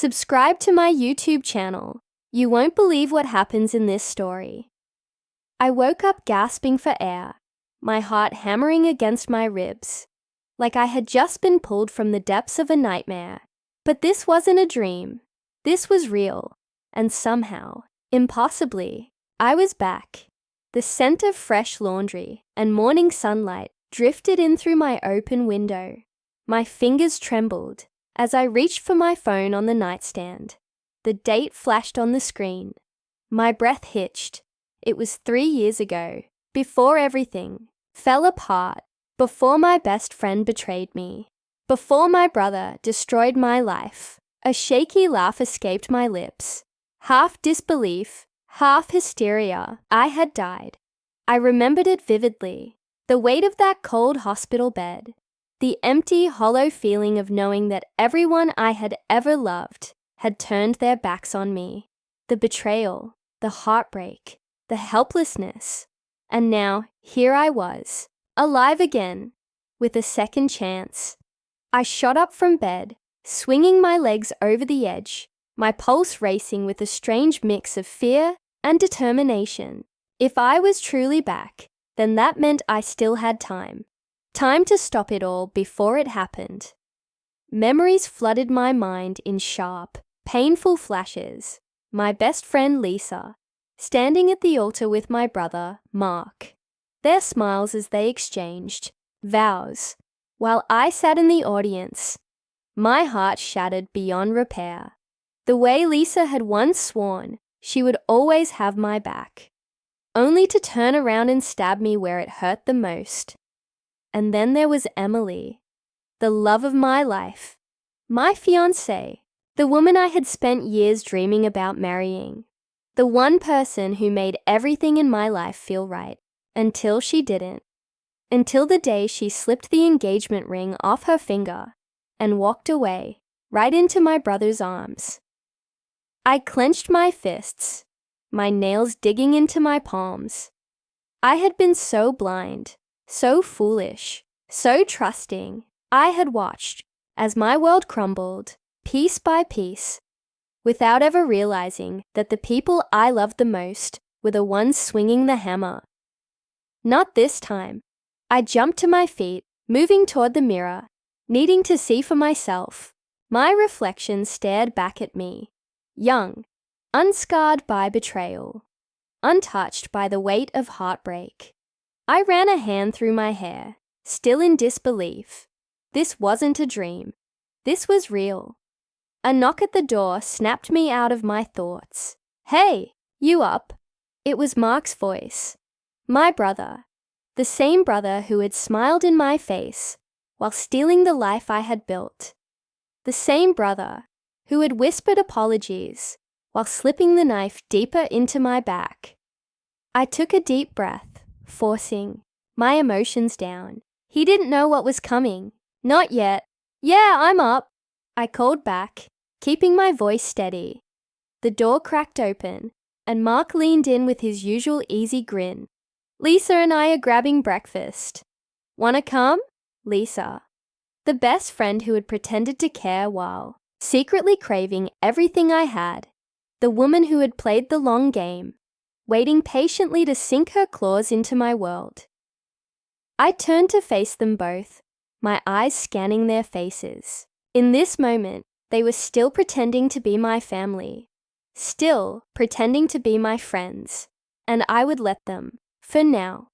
Subscribe to my YouTube channel. You won't believe what happens in this story. I woke up gasping for air, my heart hammering against my ribs, like I had just been pulled from the depths of a nightmare. But this wasn't a dream. This was real, and somehow, impossibly, I was back. The scent of fresh laundry and morning sunlight drifted in through my open window. My fingers trembled as I reached for my phone on the nightstand. The date flashed on the screen. My breath hitched. It was 3 years ago, before everything fell apart, before my best friend betrayed me, before my brother destroyed my life. A shaky laugh escaped my lips. Half disbelief, half hysteria. I had died. I remembered it vividly. The weight of that cold hospital bed. The empty, hollow feeling of knowing that everyone I had ever loved had turned their backs on me. The betrayal, the heartbreak, the helplessness. And now, here I was, alive again, with a second chance. I shot up from bed, swinging my legs over the edge, my pulse racing with a strange mix of fear and determination. If I was truly back, then that meant I still had time. Time to stop it all before it happened. Memories flooded my mind in sharp, painful flashes. My best friend Lisa, standing at the altar with my brother, Mark. Their smiles as they exchanged vows, while I sat in the audience, my heart shattered beyond repair. The way Lisa had once sworn she would always have my back, only to turn around and stab me where it hurt the most. And then there was Emily, the love of my life, my fiancée, the woman I had spent years dreaming about marrying, the one person who made everything in my life feel right, until she didn't. Until the day she slipped the engagement ring off her finger and walked away, right into my brother's arms. I clenched my fists, my nails digging into my palms. I had been so blind, so foolish, so trusting. I had watched as my world crumbled, piece by piece, without ever realizing that the people I loved the most were the ones swinging the hammer. Not this time. I jumped to my feet, moving toward the mirror, needing to see for myself. My reflection stared back at me, young, unscarred by betrayal, untouched by the weight of heartbreak. I ran a hand through my hair, still in disbelief. This wasn't a dream. This was real. A knock at the door snapped me out of my thoughts. "Hey, you up?" It was Mark's voice. My brother. The same brother who had smiled in my face while stealing the life I had built. The same brother who had whispered apologies while slipping the knife deeper into my back. I took a deep breath, forcing my emotions down. He didn't know what was coming. Not yet. "Yeah, I'm up," I called back, keeping my voice steady. The door cracked open, and Mark leaned in with his usual easy grin. "Lisa and I are grabbing breakfast. Wanna come?" Lisa, the best friend who had pretended to care while secretly craving everything I had, the woman who had played the long game, waiting patiently to sink her claws into my world. I turned to face them both, my eyes scanning their faces. In this moment, they were still pretending to be my family, still pretending to be my friends, and I would let them. For now,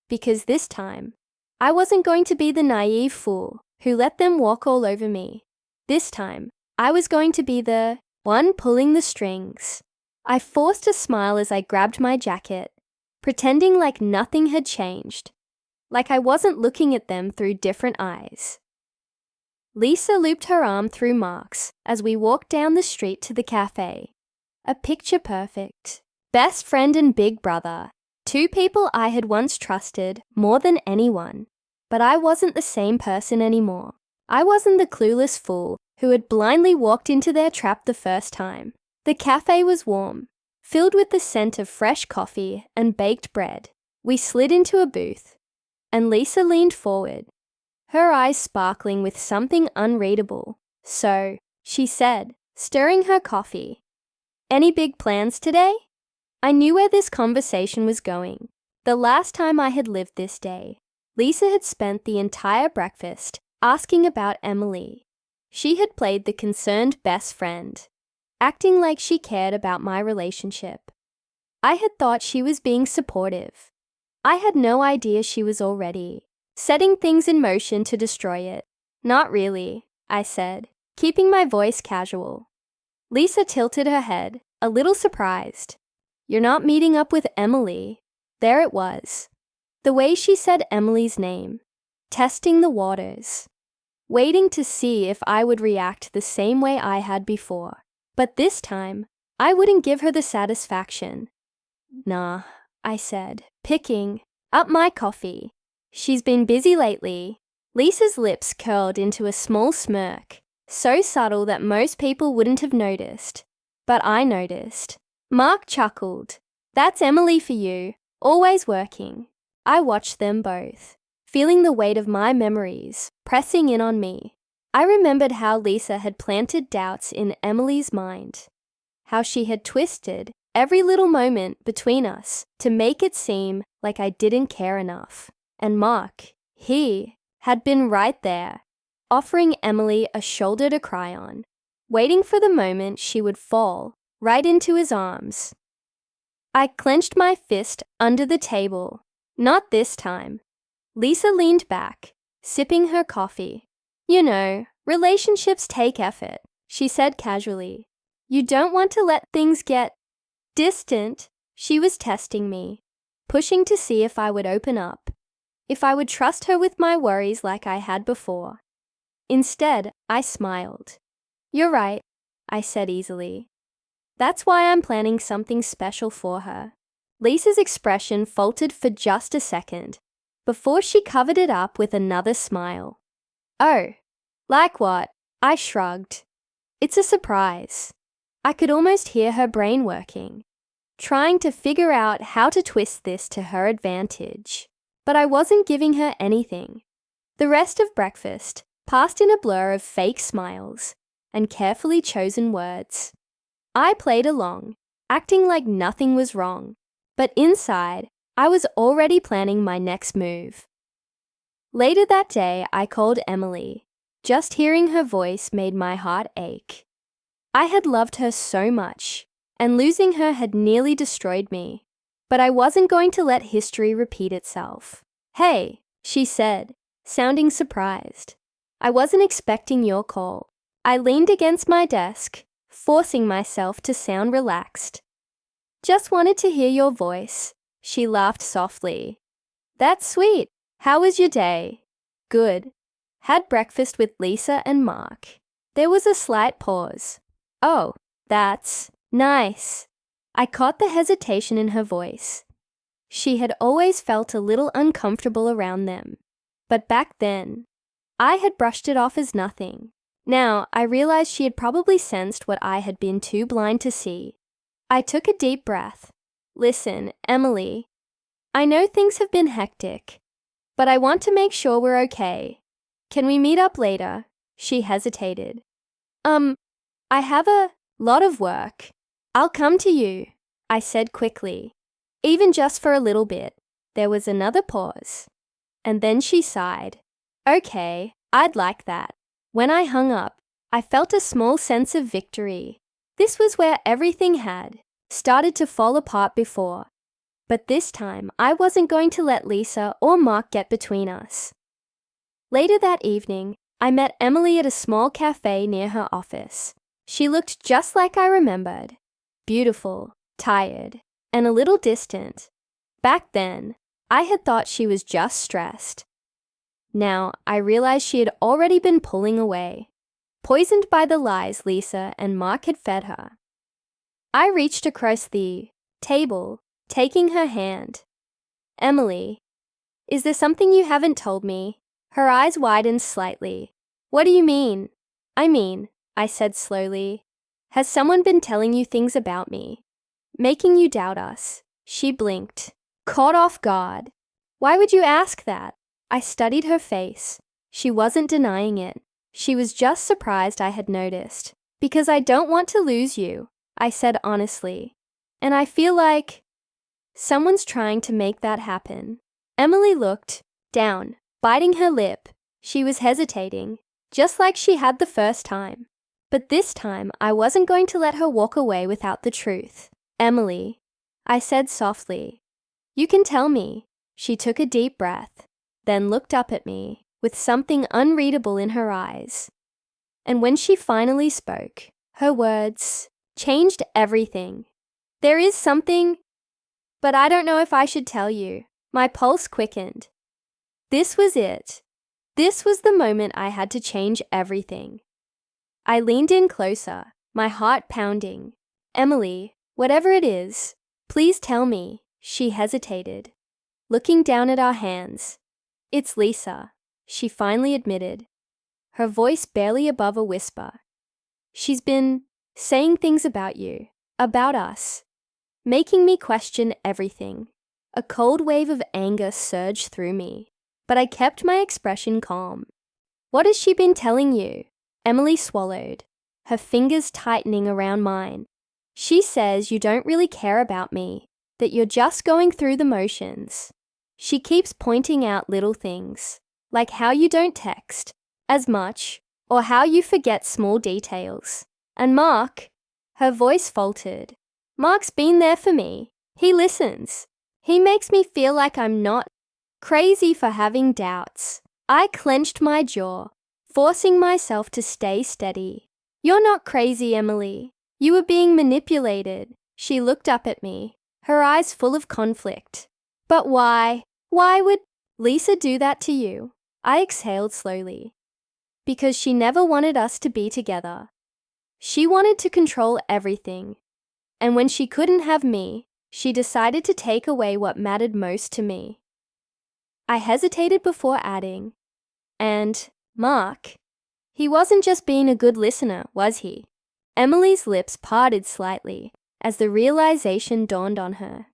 because this time, I wasn't going to be the naive fool who let them walk all over me. This time, I was going to be the one pulling the strings. I forced a smile as I grabbed my jacket, pretending like nothing had changed, like I wasn't looking at them through different eyes. Lisa looped her arm through Mark's as we walked down the street to the cafe. A picture perfect. Best friend and big brother. Two people I had once trusted more than anyone, but I wasn't the same person anymore. I wasn't the clueless fool who had blindly walked into their trap the first time. The cafe was warm, filled with the scent of fresh coffee and baked bread. We slid into a booth, and Lisa leaned forward, her eyes sparkling with something unreadable. "So," she said, stirring her coffee. Any big plans today? I knew where this conversation was going. The last time I had lived this day, Lisa had spent the entire breakfast asking about Emily. She had played the concerned best friend, acting like she cared about my relationship. I had thought she was being supportive. I had no idea she was already setting things in motion to destroy it. Not really, I said, keeping my voice casual. Lisa tilted her head, a little surprised. You're not meeting up with Emily. There it was. The way she said Emily's name, testing the waters, waiting to see if I would react the same way I had before. But this time, I wouldn't give her the satisfaction. Nah, I said, picking up my coffee. She's been busy lately. Lisa's lips curled into a small smirk, so subtle that most people wouldn't have noticed. But I noticed. Mark chuckled. That's Emily for you, always working. I watched them both, feeling the weight of my memories pressing in on me. I remembered how Lisa had planted doubts in Emily's mind, how she had twisted every little moment between us to make it seem like I didn't care enough. And Mark, he had been right there, offering Emily a shoulder to cry on, waiting for the moment she would fall right into his arms. I clenched my fist under the table. Not this time. Lisa leaned back, sipping her coffee. You know, relationships take effort, she said casually. You don't want to let things get distant. She was testing me, pushing to see if I would open up, if I would trust her with my worries like I had before. Instead, I smiled. You're right, I said easily. That's why I'm planning something special for her. Lisa's expression faltered for just a second, before she covered it up with another smile. Oh, like what? I shrugged. It's a surprise. I could almost hear her brain working, trying to figure out how to twist this to her advantage. But I wasn't giving her anything. The rest of breakfast passed in a blur of fake smiles and carefully chosen words. I played along, acting like nothing was wrong, but inside, I was already planning my next move. Later that day, I called Emily. Just hearing her voice made my heart ache. I had loved her so much, and losing her had nearly destroyed me. But I wasn't going to let history repeat itself. Hey, she said, sounding surprised. I wasn't expecting your call. I leaned against my desk, forcing myself to sound relaxed. Just wanted to hear your voice. She laughed softly. That's sweet. How was your day? Good. Had breakfast with Lisa and Mark. There was a slight pause. Oh, that's nice. I caught the hesitation in her voice. She had always felt a little uncomfortable around them. But back then, I had brushed it off as nothing. Now, I realized she had probably sensed what I had been too blind to see. I took a deep breath. Listen, Emily, I know things have been hectic, but I want to make sure we're okay. Can we meet up later? She hesitated. I have a lot of work. I'll come to you, I said quickly. Even just for a little bit. There was another pause. And then she sighed. Okay, I'd like that. When I hung up, I felt a small sense of victory. This was where everything had started to fall apart before. But this time, I wasn't going to let Lisa or Mark get between us. Later that evening, I met Emily at a small cafe near her office. She looked just like I remembered. Beautiful, tired, and a little distant. Back then, I had thought she was just stressed. Now, I realized she had already been pulling away, poisoned by the lies Lisa and Mark had fed her. I reached across the table, taking her hand. Emily, is there something you haven't told me? Her eyes widened slightly. What do you mean? I said slowly. Has someone been telling you things about me? Making you doubt us? She blinked, caught off guard. Why would you ask that? I studied her face. She wasn't denying it. She was just surprised I had noticed. Because I don't want to lose you, I said honestly. And I feel like someone's trying to make that happen. Emily looked down, biting her lip. She was hesitating, just like she had the first time. But this time, I wasn't going to let her walk away without the truth. Emily, I said softly, you can tell me. She took a deep breath, then looked up at me with something unreadable in her eyes. And when she finally spoke, her words changed everything. There is something, but I don't know if I should tell you. My pulse quickened. This was it. This was the moment I had to change everything. I leaned in closer, my heart pounding. Emily, whatever it is, please tell me. She hesitated, looking down at our hands. It's Lisa, she finally admitted, her voice barely above a whisper. She's been saying things about you, about us, making me question everything. A cold wave of anger surged through me, but I kept my expression calm. What has she been telling you? Emily swallowed, her fingers tightening around mine. She says you don't really care about me, that you're just going through the motions. She keeps pointing out little things, like how you don't text as much, or how you forget small details. And Mark, her voice faltered. Mark's been there for me. He listens. He makes me feel like I'm not crazy for having doubts. I clenched my jaw, forcing myself to stay steady. You're not crazy, Emily. You were being manipulated. She looked up at me, her eyes full of conflict. But why? Why would Lisa do that to you? I exhaled slowly. Because she never wanted us to be together. She wanted to control everything. And when she couldn't have me, she decided to take away what mattered most to me. I hesitated before adding, and Mark, he wasn't just being a good listener, was he? Emily's lips parted slightly as the realization dawned on her.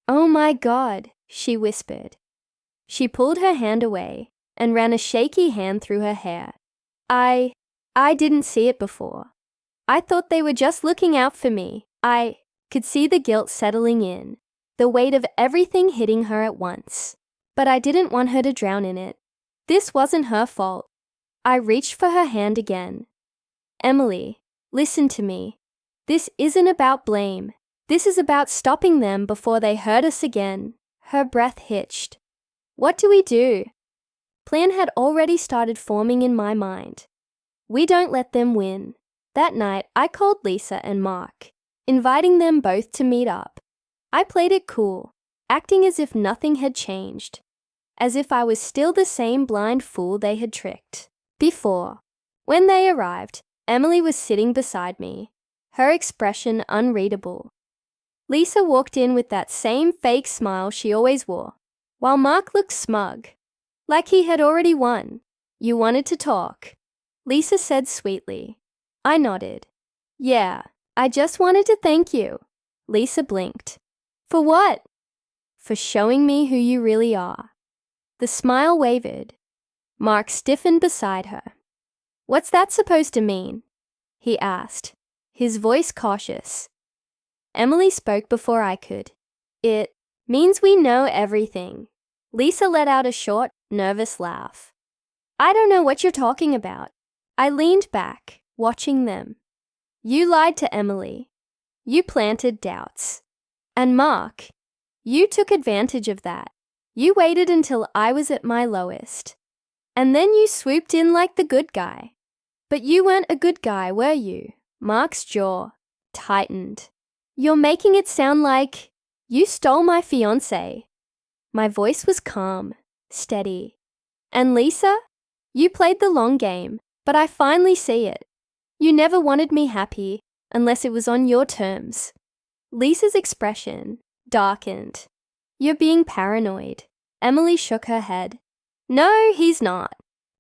Oh my God, she whispered. She pulled her hand away and ran a shaky hand through her hair. I didn't see it before. I thought they were just looking out for me. I could see the guilt settling in, the weight of everything hitting her at once. But I didn't want her to drown in it. This wasn't her fault. I reached for her hand again. Emily, listen to me. This isn't about blame. This is about stopping them before they hurt us again. Her breath hitched. What do we do? Plan had already started forming in my mind. We don't let them win. That night, I called Lisa and Mark, inviting them both to meet up. I played it cool, acting as if nothing had changed, as if I was still the same blind fool they had tricked before. When they arrived, Emily was sitting beside me, her expression unreadable. Lisa walked in with that same fake smile she always wore, while Mark looked smug, like he had already won. You wanted to talk, Lisa said sweetly. I nodded. Yeah, I just wanted to thank you. Lisa blinked. For what? For showing me who you really are. The smile wavered. Mark stiffened beside her. What's that supposed to mean? He asked, his voice cautious. Emily spoke before I could. It means we know everything. Lisa let out a short, nervous laugh. I don't know what you're talking about. I leaned back, watching them. You lied to Emily. You planted doubts. And Mark, you took advantage of that. You waited until I was at my lowest. And then you swooped in like the good guy. But you weren't a good guy, were you? Mark's jaw tightened. You're making it sound like you stole my fiancé. My voice was calm, steady. And Lisa, you played the long game, but I finally see it. You never wanted me happy unless it was on your terms. Lisa's expression darkened. You're being paranoid. Emily shook her head. No, he's not.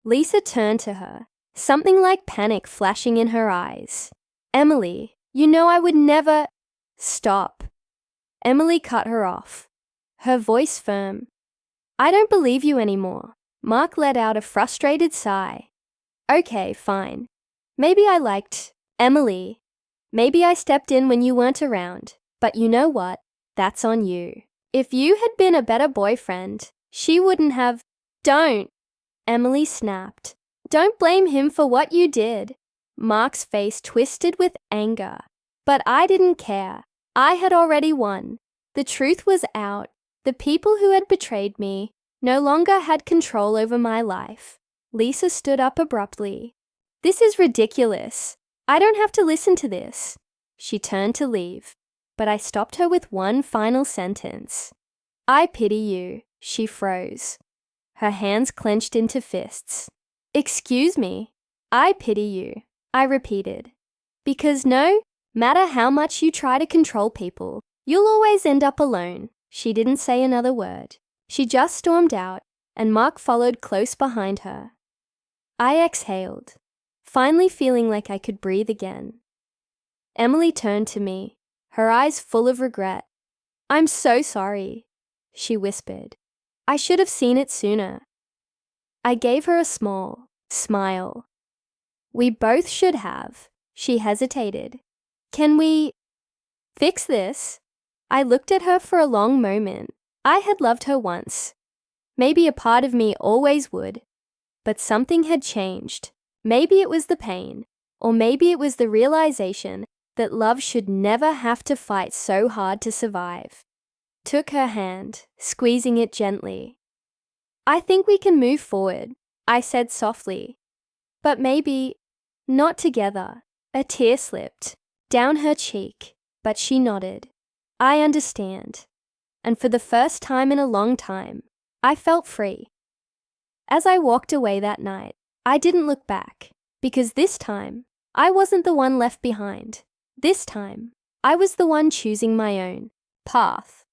Lisa turned to her, something like panic flashing in her eyes. Emily, you know I would never... Stop. Emily cut her off, her voice firm. I don't believe you anymore. Mark let out a frustrated sigh. Okay, fine. Maybe I liked Emily, maybe I stepped in when you weren't around, but you know what? That's on you. If you had been a better boyfriend, she wouldn't have. Don't, Emily snapped. Don't blame him for what you did. Mark's face twisted with anger. But I didn't care. I had already won. The truth was out. The people who had betrayed me no longer had control over my life. Lisa stood up abruptly. This is ridiculous. I don't have to listen to this. She turned to leave, but I stopped her with one final sentence. I pity you. She froze. Her hands clenched into fists. Excuse me. I pity you, I repeated. Because no matter how much you try to control people, you'll always end up alone. She didn't say another word. She just stormed out, and Mark followed close behind her. I exhaled, finally feeling like I could breathe again. Emily turned to me, her eyes full of regret. I'm so sorry, she whispered. I should have seen it sooner. I gave her a small smile. We both should have. She hesitated. Can we fix this? I looked at her for a long moment. I had loved her once. Maybe a part of me always would. But something had changed. Maybe it was the pain, or maybe it was the realization that love should never have to fight so hard to survive. Took her hand, squeezing it gently. I think we can move forward, I said softly. But maybe not together. A tear slipped down her cheek, but she nodded. I understand. And for the first time in a long time, I felt free. As I walked away that night, I didn't look back, because this time, I wasn't the one left behind. This time, I was the one choosing my own path.